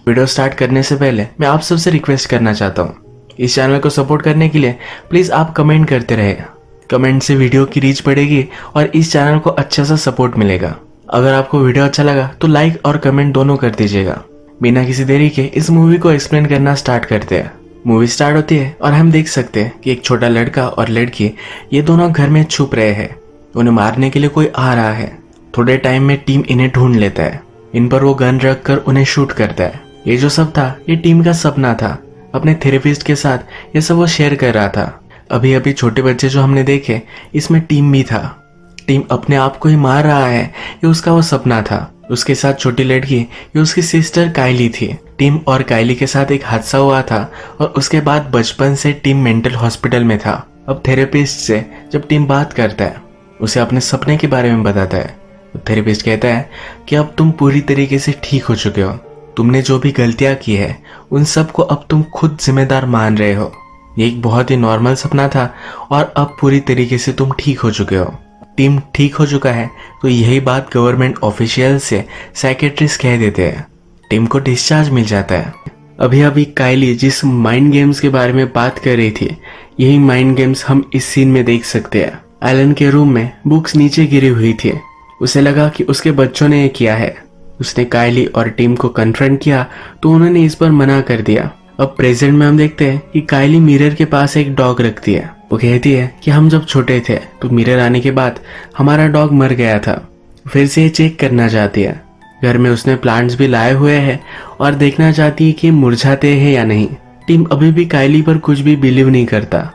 Video start करने से पहले मैं आप सबसे रिक्वेस्ट करना चाहता हूँ, इस चैनल को सपोर्ट करने के लिए प्लीज आप कमेंट करते रहे। कमेंट से वीडियो की रीच बढ़ेगी और इस चैनल को अच्छा सा सपोर्ट मिलेगा। अगर आपको वीडियो अच्छा लगा तो लाइक और कमेंट दोनों कर दीजिएगा। बिना किसी देरी के इस मूवी को एक्सप्लेन करना स्टार्ट करते हैं। मूवी स्टार्ट होती है और हम देख सकते हैं कि एक छोटा लड़का और लड़की ये दोनों घर में छुप रहे हैं। उन्हें मारने के लिए कोई आ रहा है। थोड़े टाइम में टीम इन्हें ढूंढ लेता है। इन पर वो गन रख कर उन्हें शूट करता है। ये जो सब था ये टीम का सपना था। अपने थेरेपिस्ट के साथ ये सब वो शेयर कर रहा था। अभी अभी छोटे बच्चे जो हमने देखे इसमें टीम भी था। टीम अपने आप को ही मार रहा है, ये उसका वो सपना था। उसके साथ छोटी लड़की ये उसकी सिस्टर कायली थी। टीम और कायली के साथ एक हादसा हुआ था और उसके बाद बचपन से टीम मेंटल हॉस्पिटल में था। अब थेरेपिस्ट से जब टीम बात करता है, उसे अपने सपने के बारे में बताता है। तो थेरेपिस्ट कहता है कि अब तुम पूरी तरीके से ठीक हो चुके हो। तुमने जो भी गलतियां की है उन सब को अब तुम खुद जिम्मेदार मान रहे हो। ये एक बहुत ही नॉर्मल सपना था और अब पूरी तरीके से तुम ठीक हो चुके हो। टीम ठीक हो चुका है तो यही बात गवर्नमेंट ऑफिशियल से साइकेट्रिस्ट कह देते हैं। टीम को डिस्चार्ज मिल जाता है। अभी अभी कायली जिस माइंड गेम्स के बारे में बात कर रही थी, यही माइंड गेम्स हम इस सीन में देख सकते हैं। एलन के रूम में बुक्स नीचे गिरी हुई थी। उसे लगा कि उसके बच्चों ने ये किया है। उसने कायली और टीम को कन्फ्रंट किया तो उन्होंने इस पर मना कर दिया। अब प्रेजेंट में हम देखते हैं कि कायली मिरर के पास एक डॉग रखती है। वो कहती है कि हम जब छोटे थे तो मिरर आने के बाद हमारा डॉग मर गया था। फिर से ये चेक करना चाहती है। घर में उसने प्लांट्स भी लाए हुए हैं और देखना चाहती है कि मुरझाते हैं या नहीं। टीम अभी भी कायली पर कुछ भी बिलीव नहीं करता।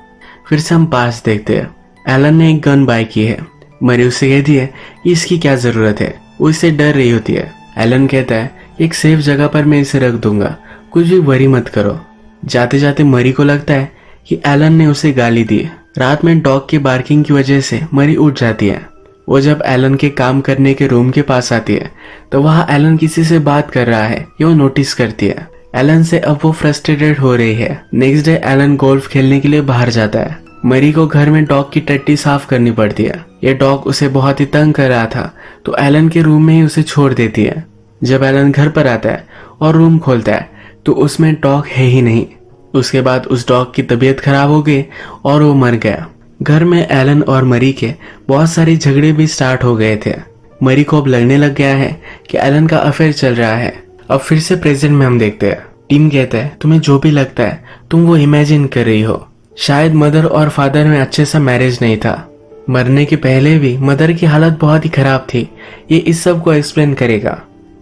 फिर से हम पास देखते हैं। एलन ने एक गन बाय की है। मरी उससे कहती है कि इसकी क्या जरूरत है। वो इससे डर रही होती है। एलन कहता है एक सेफ जगह पर मैं इसे रख दूंगा, कुछ भी वरी मत करो। जाते जाते मरी को लगता है कि एलन ने उसे गाली दी। रात में डॉग के बार्किंग की वजह से मरी उठ जाती है। वो जब एलन के काम करने के रूम के पास आती है तो वहाँ एलन किसी से बात कर रहा है, ये वो नोटिस करती है। एलन से अब वो फ्रस्ट्रेटेड हो रही है। नेक्स्ट डे एलन गोल्फ खेलने के लिए बाहर जाता है। मरी को घर में डॉग की टट्टी साफ करनी पड़ती है। ये डॉग उसे बहुत ही तंग कर रहा था तो एलन के रूम में ही उसे छोड़ देती है। जब एलन घर पर आता है और रूम खोलता है तो उसमें डॉग है ही नहीं। उसके बाद उस डॉग की तबीयत खराब हो गई और वो मर गया। घर में एलन और मरी के बहुत सारे झगड़े भी स्टार्ट हो गए थे। मरी को अब लगने लग गया है कि एलन का अफेयर चल रहा है। अब फिर से प्रेजेंट में हम देखते हैं। टीम कहता है तुम्हें जो भी लगता है तुम वो इमेजिन कर रही हो। शायद मदर और फादर में अच्छे सा मैरिज नहीं था। मरने के पहले भी मदर की हालत बहुत ही खराब थी। ये इस सब को एक्सप्लेन करेगा।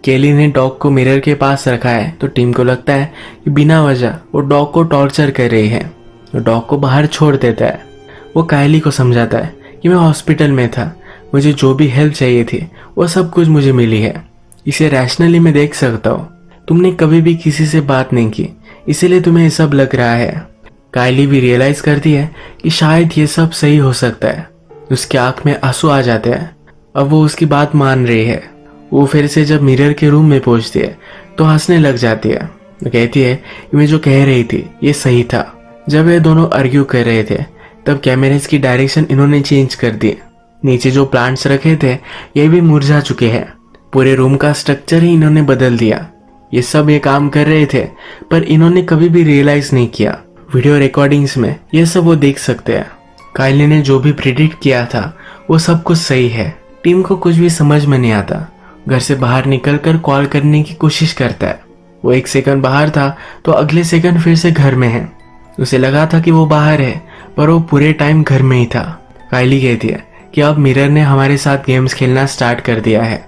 केली ने डॉग को मिरर के पास रखा है तो टीम को लगता है कि बिना वजह वो डॉग को टॉर्चर कर रही है। तो डॉग को बाहर छोड़ देता है। वो कायली को समझाता है कि मैं हॉस्पिटल में था, मुझे जो भी हेल्प चाहिए थी वो सब कुछ मुझे मिली है। इसे रैशनली मैं देख सकता हूँ। तुमने कभी भी किसी से बात नहीं की, इसीलिए तुम्हें ये सब लग रहा है। कायली भी रियलाइज करती है कि शायद ये सब सही हो सकता है। उसकी आंख में आंसू आ जाते हैं। अब वो उसकी बात मान रही है। वो फिर से जब मिरर के रूम में पहुंचती है तो हंसने लग जाती है। वो कहती है कि मैं जो कह रही थी ये सही था। जब ये दोनों आर्ग्यू कर रहे थे तब कैमरेज की डायरेक्शन इन्होंने चेंज कर दी। नीचे जो प्लांट्स रखे थे ये भी मुरझा चुके हैं। पूरे रूम का स्ट्रक्चर ही इन्होंने बदल दिया। ये सब ये काम कर रहे थे पर इन्होंने कभी भी रियलाइज नहीं किया। वीडियो रिकॉर्डिंग्स में ये सब वो देख सकते हैं। कायली ने जो भी प्रिडिक्ट किया था वो सब कुछ सही है। टीम को कुछ भी समझ में नहीं आता। घर से बाहर निकलकर कॉल करने की कोशिश करता है। वो एक सेकंड बाहर था तो अगले सेकंड फिर से घर में है। उसे लगा था कि वो बाहर है पर वो पूरे टाइम घर में ही था। कायली कहती है कि अब मिरर ने हमारे साथ गेम्स खेलना स्टार्ट कर दिया है।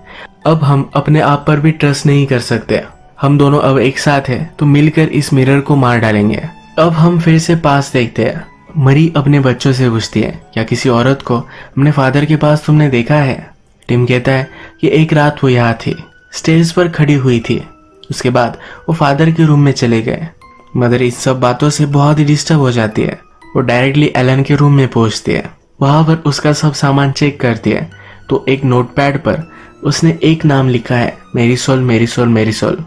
अब हम अपने आप पर भी ट्रस्ट नहीं कर सकते। हम दोनों अब एक साथ हैं तो मिलकर इस मिरर को मार डालेंगे। अब हम फिर से पास देखते हैं। मरी अपने बच्चों से पूछती है क्या किसी औरत को अपने फादर के पास तुमने देखा है। टिम कहता है कि एक रात वो यहाँ थी, स्टेज पर खड़ी हुई थी। उसके बाद वो फादर के रूम में चले गए। मदर इस सब बातों से बहुत ही डिस्टर्ब हो जाती है। वो डायरेक्टली एलन के रूम में पहुंचती है। वहां पर उसका सब सामान चेक करती है तो एक नोटपैड पर उसने एक नाम लिखा है, मेरीसोल मेरीसोल मेरीसोल।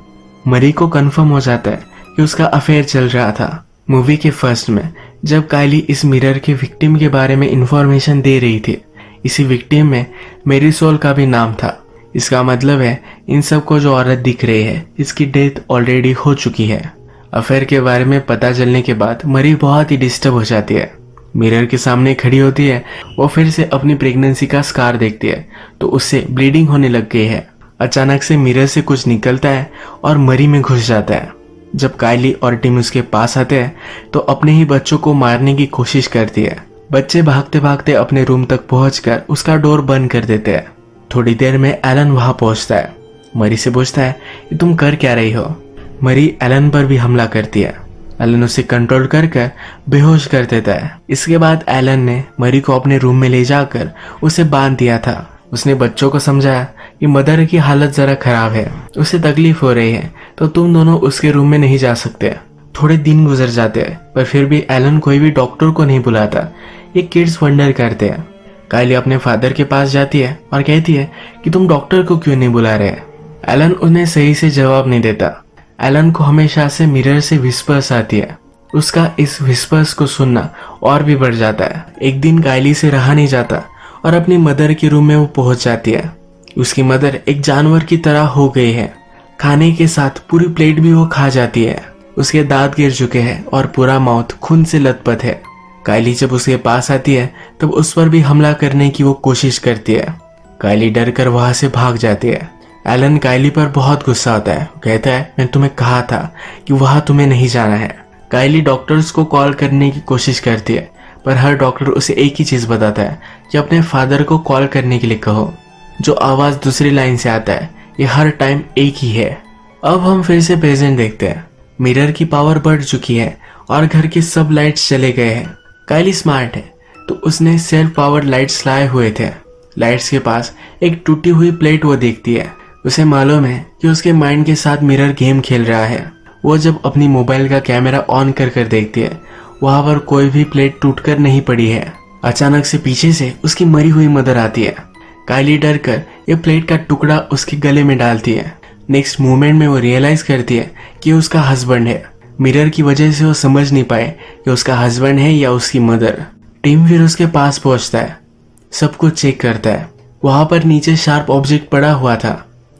मरी को कंफर्म हो जाता है कि उसका अफेयर चल रहा था। मूवी के फर्स्ट में जब कायली इस मिरर के विक्टिम के बारे में इंफॉर्मेशन दे रही थी, इसी विक्टिम में मेरीसोल का भी नाम था। इसका मतलब है इन सबको जो औरत दिख रही है इसकी डेथ ऑलरेडी हो चुकी है। अफेयर के बारे में पता चलने के बाद मरी बहुत ही डिस्टर्ब हो जाती है। मिरर के सामने खड़ी होती है। वो फिर से अपनी प्रेगनेंसी का स्कार देखती है तो उससे ब्लीडिंग होने लग गई है। अचानक से मिरर से कुछ निकलता है और मरी में घुस जाता है। जब कायली और टिम उसके पास आते हैं तो अपने ही बच्चों को मारने की कोशिश करती है। बच्चे भागते भागते अपने रूम तक पहुंचकर उसका डोर बंद कर देते हैं। थोड़ी देर में एलन वहां पहुंचता है। मरी से पूछता है कि तुम कर क्या रही हो। मरी एलन पर भी हमला करती है। एलन उसे कंट्रोल कर बेहोश कर देता है। इसके बाद एलन ने मरी को अपने रूम में ले जाकर उसे बांध दिया था। उसने बच्चों को समझाया कि मदर की हालत जरा खराब है, उसे तकलीफ हो रही है, तो तुम दोनों उसके रूम में नहीं जा सकते। थोड़े दिन गुजर जाते हैं पर फिर भी एलन कोई भी डॉक्टर को नहीं बुलाता। ये किड्स वंडर करते हैं। कायली अपने फादर के पास जाती है और कहती है कि तुम डॉक्टर को क्यों नहीं बुला रहे। एलन उन्हें सही से जवाब नहीं देता। एलन को हमेशा से मिरर से विस्पर्स आती है। उसका इस विस्पर्स को सुनना और भी बढ़ जाता है। एक दिन कायली से रहा नहीं जाता और अपनी मदर के रूम में वो पहुंच जाती है। उसकी मदर एक जानवर की तरह हो गई है। खाने के साथ पूरी प्लेट भी वो खा जाती है। उसके दांत गिर चुके हैं और पूरा माउथ खून से लथपथ है। कायली जब उसके पास आती है तब उस पर भी हमला करने की वो कोशिश करती है। कायली डर कर वहां से भाग जाती है। एलन कायली पर बहुत गुस्सा होता है। कहता है मैं तुम्हें कहा था कि वहां तुम्हें नहीं जाना है। कायली डॉक्टर्स को कॉल करने की कोशिश करती है पर हर डॉक्टर उसे एक ही चीज बताता है कि अपने फादर को कॉल करने के लिए कहो। जो आवाज दूसरी लाइन से आता है ये हर टाइम एक ही है। अब हम फिर से प्रेजेंट देखते हैं। मिरर की पावर बढ़ चुकी है और घर के सब लाइट्स चले गए हैं। कायली स्मार्ट है तो उसने सेल्फ पावर लाइट्स लाए हुए थे। लाइट्स के पास एक टूटी हुई प्लेट वो देखती है। उसे मालूम है कि उसके माइंड के साथ मिरर गेम खेल रहा है। वो जब अपनी मोबाइल का कैमरा ऑन कर देखती है वहां पर कोई भी प्लेट टूटकर नहीं पड़ी है। अचानक से पीछे से उसकी मरी हुई मदर आती है। कायली डर कर ये प्लेट का टुकड़ा उसके गले में डालती है। नेक्स्ट मोमेंट में वो रियलाइज करती है कि उसका हस्बैंड है। मिरर की वजह से वो समझ नहीं पाए कि उसका हस्बैंड है या उसकी मदर। टिम फिर उसके पास पहुंचता है, सब कुछ चेक करता है। वहां पर नीचे शार्प ऑब्जेक्ट पड़ा हुआ था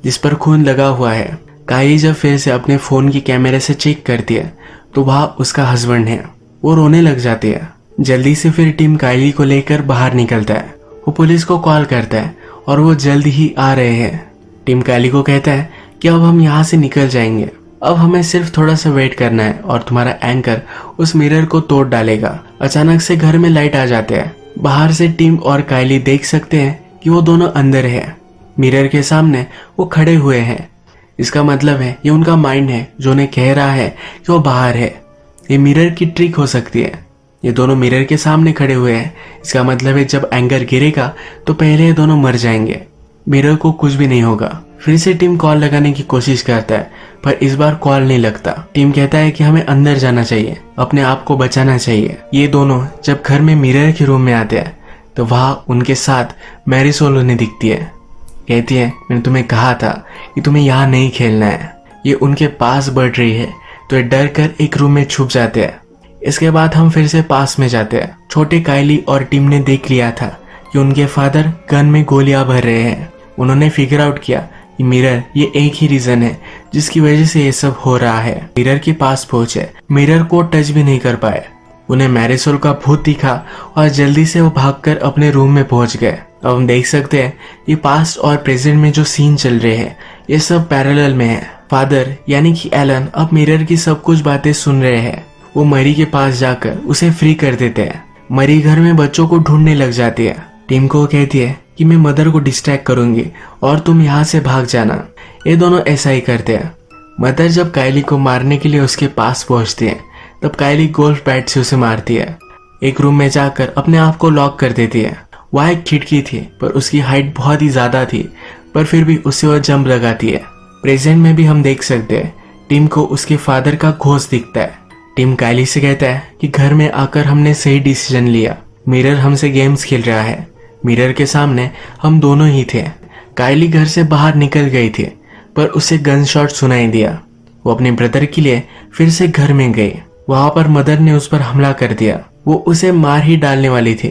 जिस पर खून लगा हुआ है। कायली जब फिर से अपने फोन की कैमरे से चेक करती है तो वहां उसका हस्बैंड है। वो रोने लग जाती है। जल्दी से फिर टिम कायली को लेकर बाहर निकलता है। वो पुलिस को कॉल करता है और वो जल्द ही आ रहे हैं। टिम कायली को कहता है कि अब हम यहाँ से निकल जाएंगे। अब हमें सिर्फ थोड़ा सा वेट करना है और तुम्हारा एंकर उस मिरर को तोड़ डालेगा। अचानक से घर में लाइट आ जाते हैं। बाहर से टिम और कायली देख सकते हैं कि वो दोनों अंदर है। मिरर के सामने वो खड़े हुए हैं। इसका मतलब है ये उनका माइंड है जो उन्हें कह रहा है कि वो बाहर है। ये मिरर की ट्रिक हो सकती है। ये दोनों मिरर के सामने खड़े हुए हैं। इसका मतलब है जब एंगर गिरेगा तो पहले ये दोनों मर जाएंगे। मिरर को कुछ भी नहीं होगा। फिर से टिम कॉल लगाने की कोशिश करता है पर इस बार कॉल नहीं लगता। टिम कहता है कि हमें अंदर जाना चाहिए, अपने आप को बचाना चाहिए। ये दोनों जब घर में मिरर के रूम में आते हैं तो वहां उनके साथ मैरिसोल उन्हें दिखती है। कहती है मैंने तुम्हें कहा था कि तुम्हें यहाँ नहीं खेलना है। ये उनके पास बढ़ रही है तो ये डर कर एक रूम में छुप जाते हैं। इसके बाद हम फिर से पास में जाते हैं। छोटे कायली और टिम ने देख लिया था कि उनके फादर गन में गोलियां भर रहे हैं। उन्होंने फिगर आउट किया कि मिरर ये एक ही रीजन है जिसकी वजह से ये सब हो रहा है। मिरर के पास पहुंचे, मिरर को टच भी नहीं कर पाए। उन्हें मैरिसोल का भूत दिखा और जल्दी से वो भागकर अपने रूम में पहुंच गए। अब हम देख सकते हैं ये पास्ट और प्रेजेंट में जो सीन चल रहे हैं ये सब पैरेलल में है। फादर यानी कि एलन अब मिरर की सब कुछ बातें सुन रहे हैं। वो मरी के पास जाकर उसे फ्री कर देते हैं। मरी घर में बच्चों को ढूंढने लग जाती है। टिम को कहती है कि मैं मदर को डिस्ट्रैक्ट करूंगी और तुम यहाँ से भाग जाना। ये दोनों ऐसा ही करते हैं। मदर जब कायली को मारने के लिए उसके पास पहुंचती है तब कायली गोल्फ बैट से उसे मारती है। एक रूम में जाकर अपने आप को लॉक कर देती है। वह एक खिड़की थी पर उसकी हाइट बहुत ही ज्यादा थी पर फिर भी उसे वह जंप लगाती है। प्रेजेंट में भी हम देख सकते हैं टिम को उसके फादर का घोष दिखता है। टिम कायली से कहता है कि घर में आकर हमने सही डिसीजन लिया। मिरर हमसे गेम्स खेल रहा है। मिरर के सामने हम दोनों ही थे। कायली घर से बाहर निकल गई थी पर उसे गन शॉट सुनाई दिया। वो अपने ब्रदर के लिए फिर से घर में गई। वहां पर मदर ने उस पर हमला कर दिया। वो उसे मार ही डालने वाली थी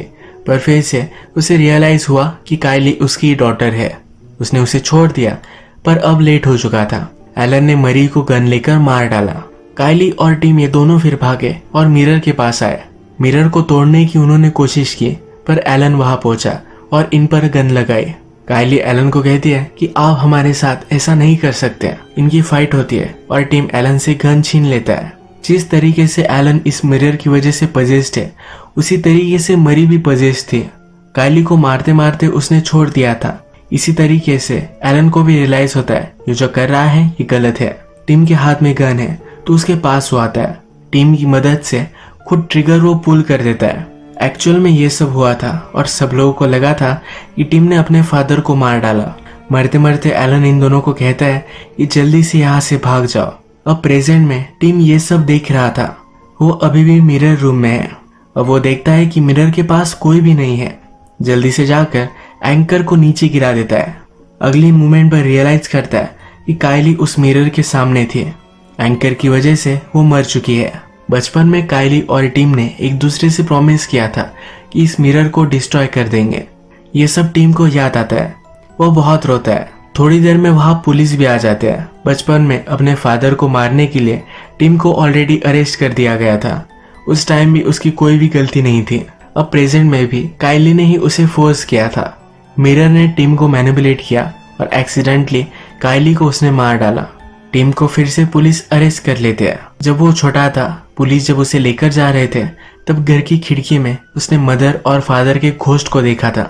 पर फिर से उसे रियलाइज हुआ कि कायली उसकी डॉटर है। उसने उसे छोड़ दिया, पर अब लेट हो चुका था। एलन ने मरी को गन लेकर मार डाला। काइली और टिम ये दोनों फिर भागे और मिरर के पास आए। मिरर को तोड़ने की उन्होंने कोशिश की, पर एलन वहां पहुंचा और इन पर गन लगाई। काइली एलन को कहती है कि आप हमारे साथ ऐसा नहीं कर सकते। इनकी फाइट होती है और टिम एलन से गन छीन लेता है। जिस तरीके से एलन इस मिरर की वजह से पजेस्ड है, उसी तरीके से मरी भी पजेस्ड थी। काइली को मारते मारते उसने छोड़ दिया था। इसी तरीके से एलन को भी रियलाइज होता है ये जो कर रहा है ये गलत है। टिम के हाथ में गन है तो उसके पास वो आता है। टिम की मदद से खुद ट्रिगर वो पुल कर देता है। एक्चुअल में ये सब हुआ था और सब लोगों को लगा था कि टिम ने अपने फादर को मार डाला। मरते मरते एलन इन दोनों को कहता है कि जल्दी से यहाँ से भाग जाओ। अब प्रेजेंट में टिम ये सब देख रहा था। वो अभी भी मिरर रूम में है। अब वो देखता है कि मिरर के पास कोई भी नहीं है। जल्दी से जाकर एंकर को नीचे गिरा देता है। अगली मोमेंट पर रियलाइज करता है कि काइली उस मिरर के सामने थी। एंकर की वजह से वो मर चुकी है। बचपन में काइली और टिम ने एक दूसरे से प्रॉमिस किया था कि इस मिरर को डिस्ट्रॉय कर देंगे। ये सब टिम को याद आता है। वो बहुत रोता है। थोड़ी देर में वहां पुलिस भी आ जाते हैं। बचपन में अपने फादर को मारने के लिए टिम को ऑलरेडी अरेस्ट कर दिया गया था। उस टाइम भी उसकी कोई भी गलती नहीं थी। अब प्रेजेंट में भी काइली ने ही उसे फोर्स किया था। मिरर ने टिम को मैनिपुलेट किया और एक्सीडेंटली काइली को उसने मार डाला। टिम को फिर से पुलिस अरेस्ट कर लेते हैं। जब वो छोटा था, पुलिस जब उसे लेकर जा रहे थे, तब घर की खिड़की में उसने मदर और फादर के घोस्ट को देखा था।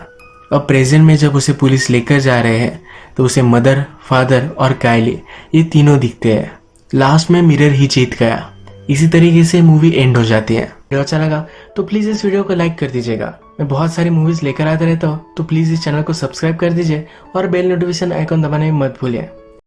अब प्रेजेंट में जब उसे पुलिस लेकर जा रहे हैं तो उसे मदर, फादर और काइली ये तीनों दिखते हैं। लास्ट में मिरर ही जीत गया। इसी तरीके से मूवी एंड हो जाती है। वीडियो अच्छा लगा तो प्लीज इस वीडियो को लाइक कर दीजिएगा। मैं बहुत सारी मूवीज लेकर आता रहता हूँ, तो प्लीज इस चैनल को सब्सक्राइब कर दीजिए और बेल नोटिफिकेशन आइकॉन दबाने में मत भूलिए।